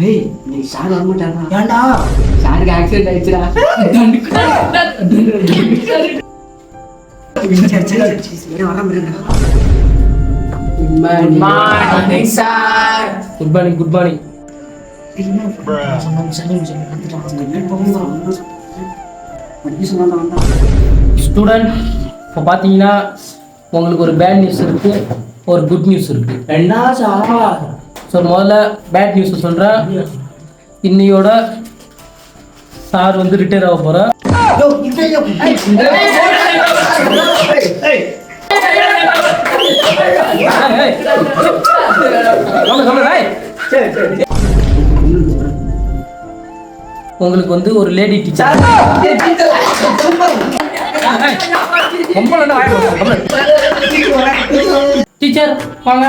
ஏய் நீ சார் வர மாட்டாரா? ஏன்டா சாருக்கு ஆக்சிடென்ட் ஆயிடுச்சுடா. வராம இருங்க. Good morning sir. Good morning good morning. Student, இப்போ பார்த்தீங்கன்னா உங்களுக்கு ஒரு பேட் நியூஸ் இருக்கு, ஒரு குட் நியூஸ் இருக்கு. என்ன சார்? ஸோ முதல்ல பேட் நியூஸ் சொல்கிறேன். இன்னையோட சார் வந்து ரிட்டையர் ஆக போகிறேன். உங்களுக்கு வந்து ஒரு லேடி டீச்சர். டீச்சர் வாங்க.